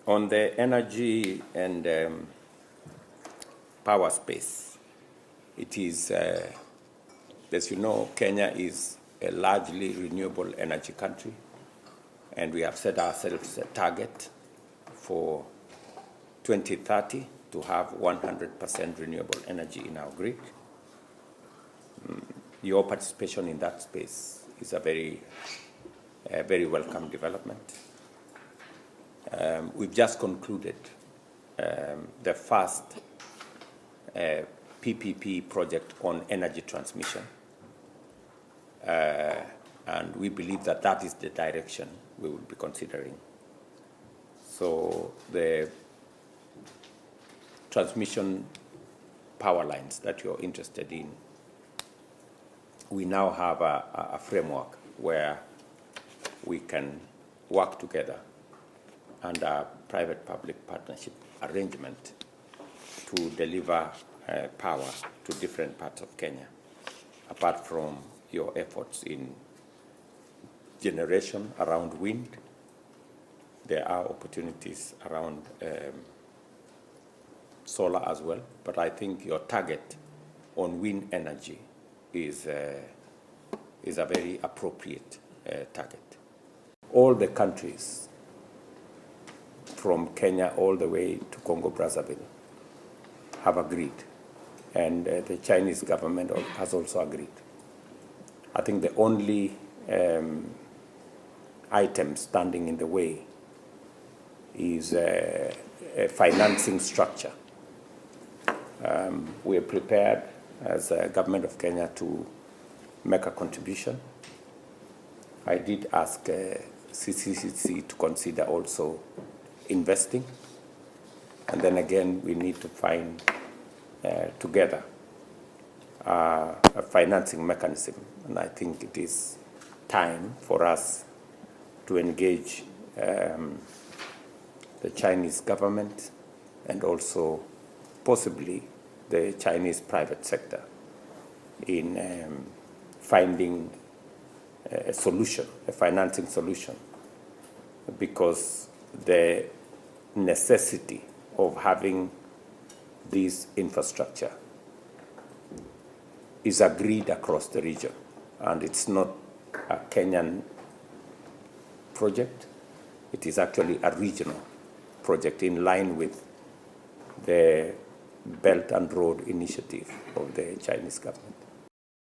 On the energy and power space, it is, as you know, Kenya is a largely renewable energy country, and we have set ourselves a target for 2030 to have 100% renewable energy in our grid. Your participation in that space is a very welcome development. We've just concluded the first PPP project on energy transmission, and we believe that that is the direction we will be considering. So the transmission power lines that you're interested in, we now have a framework where we can work together under a private-public partnership arrangement to deliver power to different parts of Kenya. Apart from your efforts in generation around wind, there are opportunities around solar as well, but I think your target on wind energy is a very appropriate target. All the countries from Kenya all the way to Congo-Brazzaville have agreed, and the Chinese government has also agreed. I think the only item standing in the way is a financing structure. We are prepared as a government of Kenya to make a contribution. I did ask CCCC to consider also investing, and then again we need to find together a financing mechanism, and I think it is time for us to engage the Chinese government and also possibly the Chinese private sector in finding a solution, a financing solution, because the necessity of having this infrastructure is agreed across the region, and it's not a Kenyan project. It is actually a regional project in line with the Belt and Road Initiative of the Chinese government.